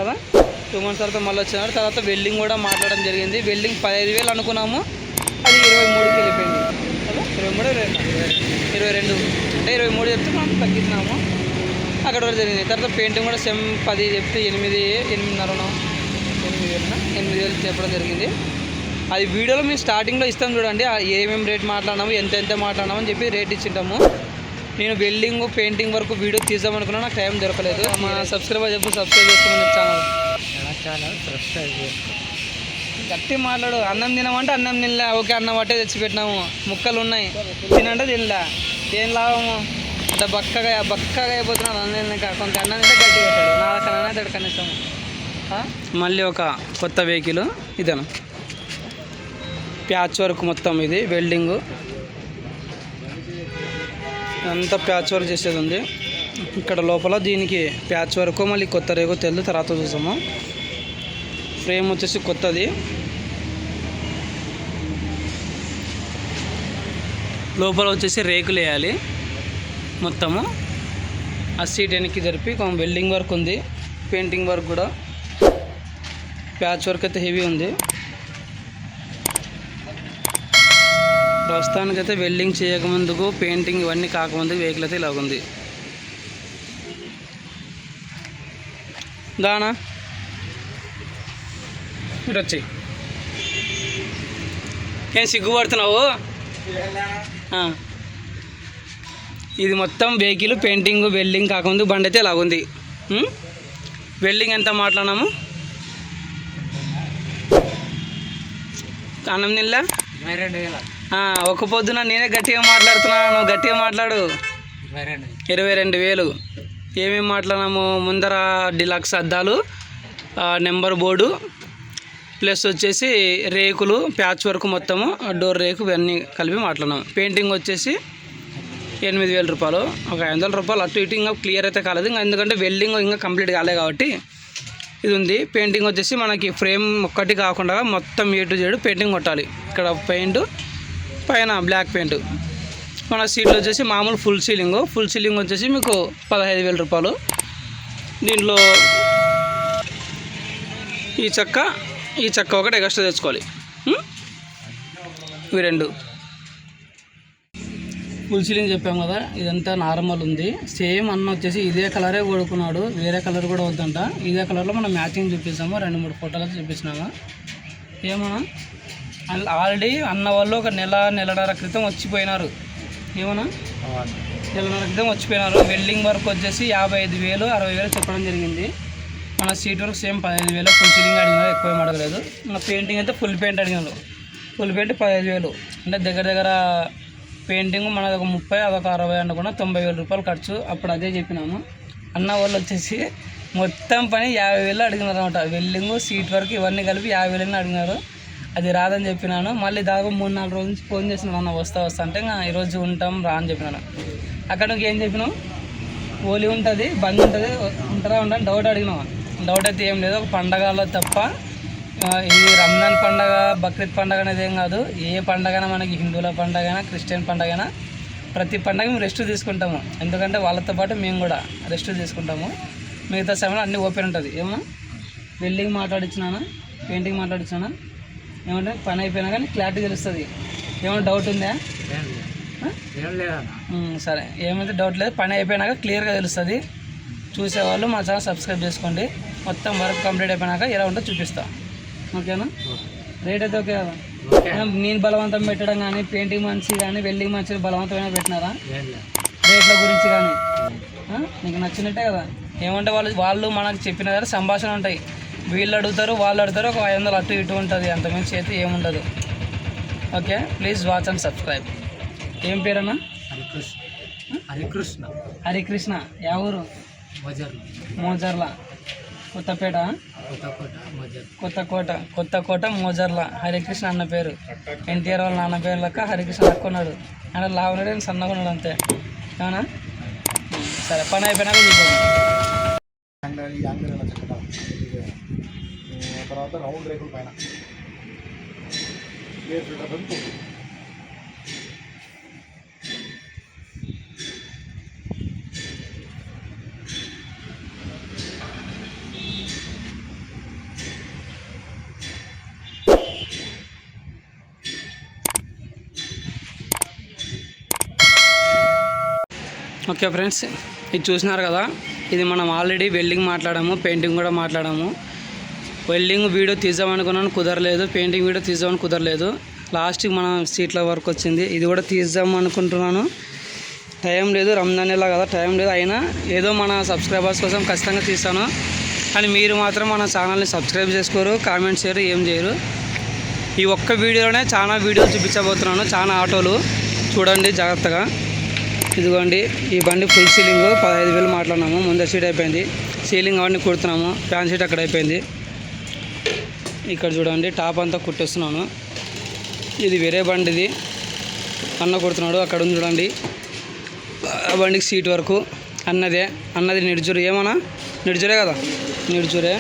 కదా. 2 months తర్వాత మళ్ళీ వచ్చినారు. తర్వాత వెల్డింగ్ కూడా మాట్లాడడం జరిగింది. వెల్డింగ్ 15,000 అనుకున్నాము, అది 23కి వెళ్ళిపోయింది కదా. 23, 22 అంటే 23 చెప్తే మనం తగ్గించినాము. అక్కడ వరకు జరిగింది. తర్వాత పెయింటింగ్ కూడా సెమ్ 10 చెప్తే 8,500 చెప్పడం జరిగింది. అది వీడియోలో మేము స్టార్టింగ్లో ఇస్తాం చూడండి, ఏమేమి రేట్ మాట్లాడినాము, ఎంత మాట్లాడినాము అని చెప్పి రేట్ ఇచ్చింటాము. నేను వెల్డింగ్ పెయింటింగ్ వరకు వీడియో తీద్దామనుకున్నా, నాకు టైం దొరకలేదు. మా సబ్స్క్రైబర్ సబ్స్క్రైబ్ చేసుకోమని ఛానల్ గట్టి మాట్లాడు. అన్నం తినమంటే అన్నం తినలే, ఓకే అన్నం పట్టే తెచ్చిపెట్టినాము, ముక్కలు ఉన్నాయి తినంటే తినలే, ఏం లాభము అంటే బక్కగా అయిపోతున్నాను. అన్నం కొంత అన్నం తింటే గట్టి పెట్టాడు, నాకన్నా తడు కనిస్తాము. మళ్ళీ ఒక కొత్త వెహికల్ ఇదను, ప్యాచ్ వర్క్ మొత్తం, ఇది వెల్డింగు అంతా ప్యాచ్ వర్క్ చేసేది ఉంది ఇక్కడ లోపల. దీనికి ప్యాచ్ వర్క్ మళ్ళీ కొత్త రేగు తెలు తర్వాత చూసాము. ఫ్రేమ్ వచ్చేసి కొత్తది, లోపల వచ్చేసి రేకులు వేయాలి మొత్తము. ఆ సీట్ వెనక్కి జరిపి వెల్డింగ్ వర్క్ ఉంది, పెయింటింగ్ వర్క్ కూడా, ప్యాచ్ వర్క్ అయితే హెవీ ఉంది. ప్రస్తుతానికైతే వెల్డింగ్ చేయకముందుకు, పెయింటింగ్ ఇవన్నీ కాకముందుకు వెహికల్ అయితే ఇలాగుంది. దానా ఇటు వచ్చి ఏం సిగ్గుపడుతున్నావు? ఇది మొత్తం వెహికల్ పెయింటింగ్ వెల్డింగ్ కాకముందు బండి అయితే ఇలాగుంది. వెల్డింగ్ ఎంత మాట్లాడినాము? అన్నం నిల్లా 22,000. ఒక పొద్దున నేనే గట్టిగా మాట్లాడుతున్నాను, నువ్వు గట్టిగా మాట్లాడు. 22,000. ఏమేమి మాట్లాడినాము? ముందర డిలక్స్ అద్దాలు, నెంబర్ బోర్డు, ప్లస్ వచ్చేసి రేకులు, ప్యాచ్ వర్క్ మొత్తము, డోర్ రేకు ఇవన్నీ కలిపి మాట్లాడినాము. పెయింటింగ్ వచ్చేసి 8,000 రూపాయలు. ఒక 500 రూపాయలు అటు ఇటు ఇంకా క్లియర్ అయితే కాలేదు, ఇంకా ఎందుకంటే వెల్డింగ్ ఇంకా కంప్లీట్ కాలేదు కాబట్టి ఇది ఉంది. పెయింటింగ్ వచ్చేసి మనకి ఫ్రేమ్ ఒక్కటి కాకుండా మొత్తం A to Z పెయింటింగ్ కొట్టాలి. ఇక్కడ పెయింట్, పైన బ్లాక్ పెయింట్. మన సీట్లు వచ్చేసి మామూలు ఫుల్ సీలింగ్ వచ్చేసి మీకు 15,000 రూపాయలు. దీంట్లో ఈ చెక్క ఒకటి ఎక్స్ట్రా తెచ్చుకోవాలి. ఇవి 2 ఫుల్ సీలింగ్ చెప్పాము కదా, ఇదంతా నార్మల్ ఉంది. సేమ్ అన్న వచ్చేసి ఇదే కలరే కొడుకున్నాడు, వేరే కలర్ కూడా వద్దంట. ఇదే కలర్లో మనం మ్యాచింగ్ చూపిస్తాము, 2-3 ఫోటోలు చూపించినాము. ఏమన్నా ఆల్రెడీ అన్న వాళ్ళు ఒక నెలన్నర క్రితం వచ్చిపోయినారు. ఏమన్నా నెలన్నర క్రితం వచ్చిపోయినారు. వెల్డింగ్ వర్క్ వచ్చేసి 55,000, 60,000 చెప్పడం జరిగింది. మన seat work same 15,000. Full ceiling అడిగినారు, ఎక్కువ ఏం అడగలేదు. మన పెయింటింగ్ అయితే ఫుల్ పెయింట్ అడిగినారు. ఫుల్ పెయింట్ 15,000 అంటే దగ్గర పెయింటింగ్ మనది ఒక 30, అదొక 60 అనుకున్నా 90,000 రూపాయలు ఖర్చు. అప్పుడు అదే చెప్పినాము. అన్న వాళ్ళు వచ్చేసి మొత్తం పని 50,000 అడిగినారు అనమాట. వెల్డింగ్ సీట్ వర్క్ ఇవన్నీ కలిపి 50,000 అడిగినారు. అది రాదని చెప్పినాను. మళ్ళీ దాదాపు 3-4 రోజుల నుంచి ఫోన్ చేసినాను, అన్న వస్తా అంటే ఇంకా ఈరోజు ఉంటాం రా అని చెప్పినాను. అక్కడ నువ్వు ఏం చెప్పినావు? హోలీ ఉంటుంది, బంద్ ఉంటుంది, ఉంటారా ఉండని డౌట్ అడిగినావు. డౌట్ అయితే ఏం లేదు, ఒక పండగలో తప్ప. ఈ రంజాన్ పండగ, బక్రీద్ పండగ అనేది ఏం కాదు. ఏ పండగైనా మనకి హిందువుల పండగైనా, క్రిస్టియన్ పండగైనా, ప్రతి పండగ మేము రెస్ట్ తీసుకుంటాము. ఎందుకంటే వాళ్ళతో పాటు మేము కూడా రెస్ట్ తీసుకుంటాము. మిగతా సమయంలో అన్నీ ఓపెన్ ఉంటుంది. ఏమన్నా వెల్డింగ్ మాట్లాడించినానా, పెయింటింగ్ మాట్లాడించినానా, ఏమంటే పని అయిపోయినా కానీ క్లారిటీ తెలుస్తుంది. ఏమైనా డౌట్ ఉందా? సరే, ఏమైతే డౌట్ లేదు. పని అయిపోయినాక క్లియర్గా తెలుస్తుంది. చూసేవాళ్ళు మా ఛానల్ సబ్స్క్రైబ్ చేసుకోండి. మొత్తం వర్క్ కంప్లీట్ అయిపోయినాక ఎలా ఉంటుందో చూపిస్తాం. ఓకేనా? రేట్ అయితే ఓకే కదా? నేను బలవంతం పెట్టడం కానీ, పెయింటింగ్ మనిషి కానీ, వెల్డింగ్ మనిషి బలవంతమైన పెట్టినారా? రేట్ల గురించి కానీ నీకు నచ్చినట్టే కదా. ఏమంటే వాళ్ళు మనకు చెప్పిన దగ్గర సంభాషణ ఉంటాయి. వీళ్ళు అడుగుతారు, వాళ్ళు అడుగుతారు, ఒక 500 అటు ఇటు ఉంటుంది. అంతమించి అయితే ఏముండదు. Okay, please watch and subscribe. ఏం పేరన్నా? హరికృష్ణ. యా ఊరు? మోజర్ల, కొత్తపేట, కొత్తకోట, మోజర్ల. హరికృష్ణ అన్న పేరు. ఎన్టీఆర్ వాళ్ళ నాన్న పేరు లెక్క హరికృష్ణ లక్కున్నాడు. ఆయన లావున్నాడు, నేను సన్నగా ఉన్నాడు అంతే. అవునా? సరే, పని అయిపోయినాక చూసుకోండి. తర్వాత రౌండ్ రేకుల పైన ఓకే ఫ్రెండ్స్, ఇది చూసినారు కదా, ఇది మనం ఆల్రెడీ వెల్డింగ్ మాట్లాడాము, పెయింటింగ్ కూడా మాట్లాడాము. వెల్డింగ్ వీడియో తీద్దామనుకున్నాను, కుదరలేదు. పెయింటింగ్ వీడియో తీద్దామని కుదరలేదు. లాస్ట్కి మనం సీట్ల వరకు వచ్చింది. ఇది కూడా తీద్దాం అనుకుంటున్నాను, టైం లేదు. రంజాన్ నెల కదా, టైం లేదు. అయినా ఏదో మన సబ్స్క్రైబర్స్ కోసం ఖచ్చితంగా తీస్తాను. కానీ మీరు మాత్రం మన ఛానల్ని సబ్స్క్రైబ్ చేసుకోరు, కామెంట్స్ చేయరు, ఏం చేయరు. ఈ ఒక్క వీడియోలోనే చాలా వీడియోలు చూపించబోతున్నాను, చాలా ఆటోలు చూడండి జాగ్రత్తగా. ఇదిగోండి, ఈ బండి ఫుల్ సీలింగ్ 15,000 మాట్లాడినాము. ముందు సీట్ అయిపోయింది, సీలింగ్ అవన్నీ కుడుతున్నాము. ఫ్యాన్ సీట్ అక్కడ అయిపోయింది. ఇక్కడ చూడండి, టాప్ అంతా కుట్టేస్తున్నాను. ఇది వేరే బండిది, అన్న కుడుతున్నాడు. అక్కడ ఉంది చూడండి, ఆ బండికి సీట్ వరకు అన్నది నిడుజురు. ఏమన్నా నిడుజురే కదా, నిడుజురే.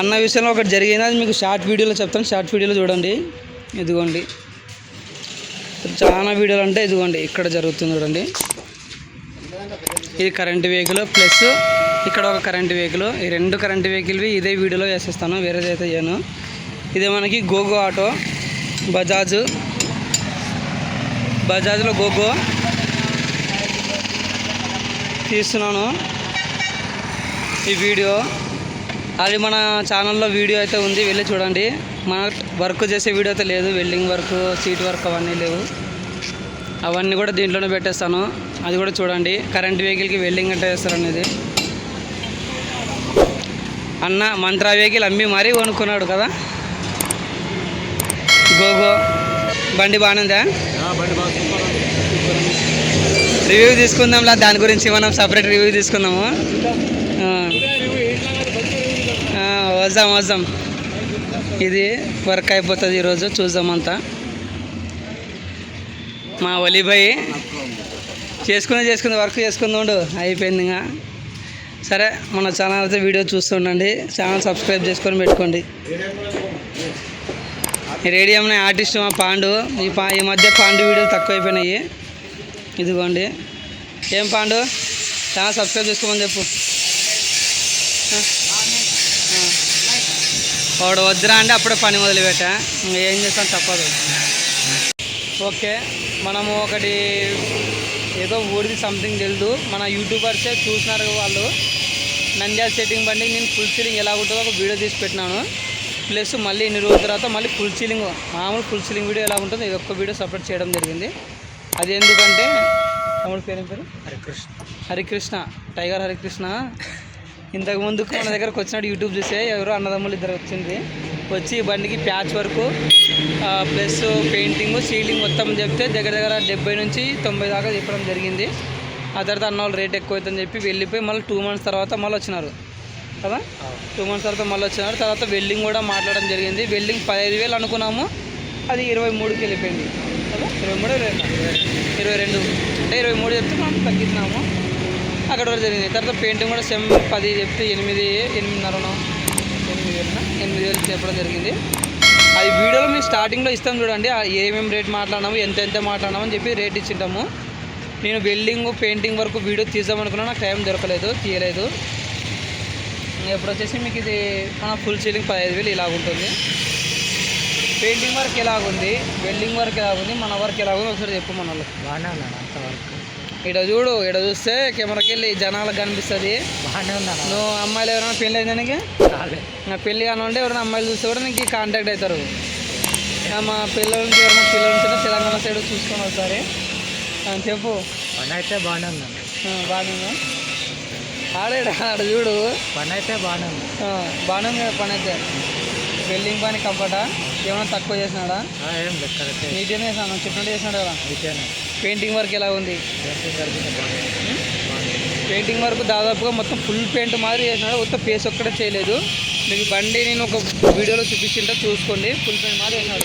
అన్న విషయంలో ఒకటి జరిగింది, అది మీకు షార్ట్ వీడియోలో చెప్తాను. షార్ట్ వీడియోలో చూడండి. ఇదిగోండి, చాలా వీడియోలు అంటే ఇదిగోండి ఇక్కడ జరుగుతుంది చూడండి. ఇది కరెంట్ వెహికల్ ప్లస్ ఇక్కడ ఒక కరెంట్ వెహికల్. ఈ 2 కరెంట్ వెహికల్వి ఇదే వీడియోలో వేసేస్తాను, వేరేదైతే చేయను. ఇదే మనకి గోగో ఆటో, బజాజ్లో గోగో తీస్తున్నాను ఈ వీడియో. అది మన ఛానల్లో వీడియో అయితే ఉంది, వెళ్ళి చూడండి. మన వర్క్ చేసే వీడియో అయితే లేదు, వెల్డింగ్ వర్క్, సీట్ వర్క్ అవన్నీ లేవు. అవన్నీ కూడా దీంట్లోనే పెట్టేస్తాను, అది కూడా చూడండి. కరెంట్ వెహికల్కి వెల్డింగ్ అంటే వేస్తారనేది. అన్న మంత్రా వెహికల్ అమ్మి మరీ కొనుక్కున్నాడు కదా. గోగో బండి బాగుందా? రివ్యూ తీసుకుందాంలా, దాని గురించి మనం సపరేట్ రివ్యూ తీసుకుందాము. వద్దాం. ఇది వర్క్ అయిపోతుంది ఈరోజు, చూద్దామంతా. మా ఒలిబాయి చేసుకుంది వర్క్ చేసుకుందాడు, అయిపోయింది ఇంకా. సరే, మన ఛానల్ అయితే వీడియో చూస్తుండండి. ఛానల్ సబ్స్క్రైబ్ చేసుకొని పెట్టుకోండి. రేడియంలో ఆర్టిస్ట్ మా పాండు. ఈ మధ్య పాండు వీడియోలు తక్కువ అయిపోయినాయి. ఇదిగోండి, ఏం పాండు, ఛానల్ సబ్స్క్రైబ్ చేసుకోమని చెప్పు. వాడు వద్దురా అంటే అప్పుడే పని మొదలుపెట్టా, ఏం చేస్తాను తప్పదు. ఓకే, మనము ఒకటి ఏదో ఊరిది సంథింగ్ తెలుదు, మన యూట్యూబర్సే చూసినారు వాళ్ళు. నంద్యాల సెట్టింగ్ బండి నేను ఫుల్ సీలింగ్ ఎలా ఉంటుందో ఒక వీడియో తీసి పెట్టినాను. ప్లస్ మళ్ళీ ఇన్ని రోజుల తర్వాత మళ్ళీ ఫుల్ సీలింగ్, మామూలు ఫుల్ సీలింగ్ వీడియో ఎలా ఉంటుందో ఇది ఒక్క వీడియో సపరేట్ చేయడం జరిగింది. అది ఎందుకంటే తమ్ముడు పేరు హరికృష్ణ, టైగర్ హరికృష్ణ. ఇంతకు ముందుకు మన దగ్గరకు వచ్చినట్టు యూట్యూబ్ చూసే ఎవరో అన్నదమ్ములు ఇద్దరు వచ్చి బండికి patch work plus painting, ceiling మొత్తం చెప్తే దగ్గర 70 నుంచి 90 దాకా చెప్పడం జరిగింది. ఆ తర్వాత అన్న వాళ్ళు రేట్ ఎక్కువ అవుతుందని చెప్పి వెళ్ళిపోయి మళ్ళీ 2 months తర్వాత మళ్ళీ వచ్చినారు కదా. 2 months తర్వాత మళ్ళీ వచ్చినారు. తర్వాత వెల్డింగ్ కూడా మాట్లాడడం జరిగింది. వెల్డింగ్ 15,000 అనుకున్నాము, అది 23కి వెళ్ళిపోయింది కదా. 22 అంటే 23 చెప్తే మనం తగ్గించినాము, అక్కడ వరకు జరిగింది. తర్వాత పెయింటింగ్ కూడా సెమ్ 10 చెప్తే 8,500 చెప్పడం జరిగింది. అది వీడియోలో మేము స్టార్టింగ్లో ఇస్తాం చూడండి, ఏమేమి రేట్ మాట్లాడినాము, ఎంత మాట్లాడినాము అని చెప్పి రేట్ ఇచ్చింటాము. నేను వెల్డింగ్ పెయింటింగ్ వరకు వీడియో తీద్దామనుకున్నా, నాకు టైం దొరకలేదు, తీయలేదు. ఇప్పుడు వచ్చేసి మీకు ఇది మన ఫుల్ సీలింగ్ 15,000 ఇలాగుంటుంది. పెయింటింగ్ వర్క్ ఎలాగుంది, వెల్డింగ్ వర్క్ ఎలాగుంది, మన వర్క్ ఎలాగుంది ఒకసారి చెప్పు. మన వాళ్ళకి బాగానే ఉన్నాను అంత వర్క్. ఇక్కడ చూస్తే కెమెరాకి వెళ్ళి జనాలకు కనిపిస్తుంది. బాగానే ఉన్నాను. నువ్వు అమ్మాయిలు ఎవరైనా పెళ్ళి అయిందా నీకు? నా పెళ్ళి అని ఉంటే ఎవరైనా అమ్మాయిలు చూస్తే కూడా నీకు కాంటాక్ట్ అవుతారు. మా పిల్లల నుంచి ఎవరైనా ఉంటే తెలంగాణ సైడ్ చూసుకొని ఒకసారి చెప్పు. పని అయితే బాగానే ఉన్నాను. బాగుందా? ఆడ చూడు, పని అయితే బాగానే ఉంది. బాగానే ఉంది కదా పని అయితే. వెల్డింగ్ పని కంఫర్టా, ఏమైనా తక్కువ చేసినాడా? ఏం లేదు, కరెక్ట్ నీట్గానే చేసినాడు, చెప్పినట్టు చేసినాడు కదా. నీట్గానే. పెయింటింగ్ వర్క్ ఎలా ఉంది? పెయింటింగ్ వర్క్ దాదాపుగా మొత్తం ఫుల్ పెయింట్ మాదిరి చేసినాడు, మొత్తం ఫేస్ ఒక్కడే చేయలేదు. మీకు బండి నేను ఒక వీడియోలో చూపించింటే చూసుకోండి, ఫుల్ పెయింట్ మాదిరి చేసినాడు.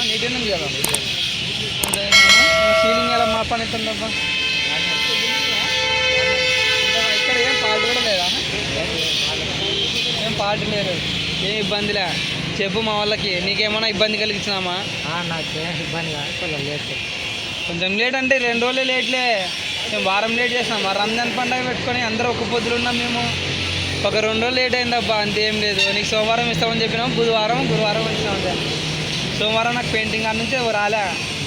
నీట్గానే ఉంది కదా. సీలింగ్ ఎలా మా పని అవుతుందబ్బా? ఇక్కడ ఏం ఫాల్ట్ కూడా లేదా? ఏం ఫాల్ట్ లేదు, ఏం ఇబ్బందిలే. చెప్పు మా వాళ్ళకి, నీకేమైనా ఇబ్బంది కలిగించినామా? నాకేం ఇబ్బంది కాదు, కొంచెం లేట్ అంటే 2 రోజులే లేట్లే. మేము వారం లేట్ చేసినాం. మా రంజాన్ పండుగ పెట్టుకొని అందరూ ఒక్క పొద్దులు ఉన్నాం. మేము ఒక 2 రోజులు లేట్ అయిందబ్బా, అంతేం లేదు. నీకు సోమవారం ఇస్తామని చెప్పినాము, గురువారం వచ్చినాం అంతే. సోమవారం నాకు పెయింటింగ్ కాడ నుంచి రాలే,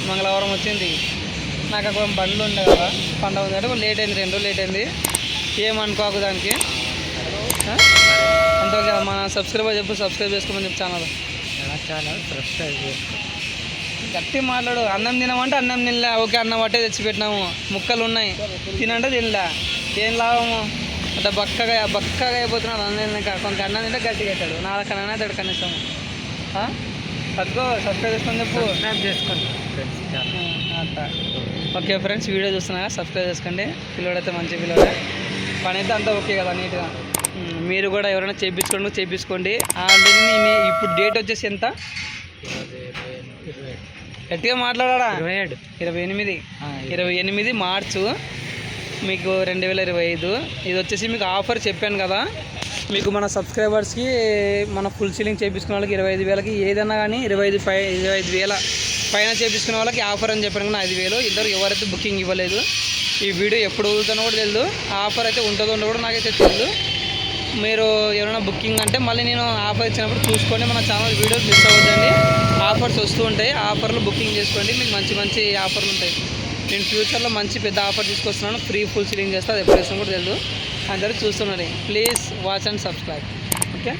మంగళవారం వచ్చింది. నాకు అక్కడ బండ్లు ఉండే కదా పండగ ఉంది అంటే లేట్ అయింది, 2 రోజులు లేట్ అయింది. ఏమనుకోకు దానికి. అంతే కదా, మన సబ్స్క్రైబర్ చెప్పు, సబ్స్క్రైబ్ చేసుకోమని చెప్పు ఛానల్. ఛానల్ సబ్స్క్రైబ్ చేసుకో. గట్టి మాట్లాడు. అన్నం తినమంటే అన్నం తినలే, ఓకే అన్నం పట్టే తెచ్చిపెట్టినాము, ముక్కలు ఉన్నాయి తినంటే తినలే, ఏం లాభము అంటే బక్కగా అయిపోతున్నాడు. అన్నం తినక కొంత అన్నం తింటే గట్టిగా అవుతాడు, 4 కన్నా అవుతాడు కనీసం. పట్టుకో, సబ్స్క్రైబ్ చేసుకొని చెప్పు. సబ్స్క్రైబ్ చేసుకోండి ఫ్రెండ్స్ ఛానల్. అట్లా ఓకే ఫ్రెండ్స్, వీడియో చూస్తున్నా సబ్స్క్రైబ్ చేసుకోండి. పిల్లడైతే మంచి పిల్లడే, పని అయితే అంతా ఓకే కదా నీట్గా. మీరు కూడా ఎవరైనా చేయించుకోండి. ఆల్రెడీ ఇప్పుడు డేట్ వచ్చేసి ఎంత గట్టిగా మాట్లాడా? 28 మార్చు మీకు 2025. ఇది వచ్చేసి మీకు ఆఫర్ చెప్పాను కదా, మీకు మన సబ్స్క్రైబర్స్కి మన ఫుల్ సీలింగ్ చేయించుకున్న వాళ్ళకి 25,000కి ఏదైనా కానీ 25,000 పైన చేయించుకునే వాళ్ళకి ఆఫర్ అని చెప్పాను కదా 5,000. ఇద్దరు ఎవరైతే బుకింగ్ ఇవ్వలేదు, ఈ వీడియో ఎప్పుడు వదులుతానో కూడా తెలియదు, ఆఫర్ అయితే ఉంటుందో కూడా నాకైతే తెలియదు. మీరు ఎవరైనా బుకింగ్ అంటే మళ్ళీ నేను ఆఫర్ ఇచ్చినప్పుడు చూసుకోండి, మన ఛానల్ వీడియోస్ మిస్ అవ్వద్దండి. ఆఫర్స్ వస్తూ ఉంటాయి, ఆఫర్లో బుకింగ్ చేసుకోండి, మీకు మంచి ఆఫర్లు ఉంటాయి. నేను ఫ్యూచర్లో మంచి పెద్ద ఆఫర్ తీసుకొస్తున్నాను, ఫ్రీ ఫుల్ సీలింగ్ చేస్తే, అది ఎప్పుడు వేస్తాను కూడా తెలియదు. అందరూ చూస్తున్నాడు. Please watch and subscribe. Okay.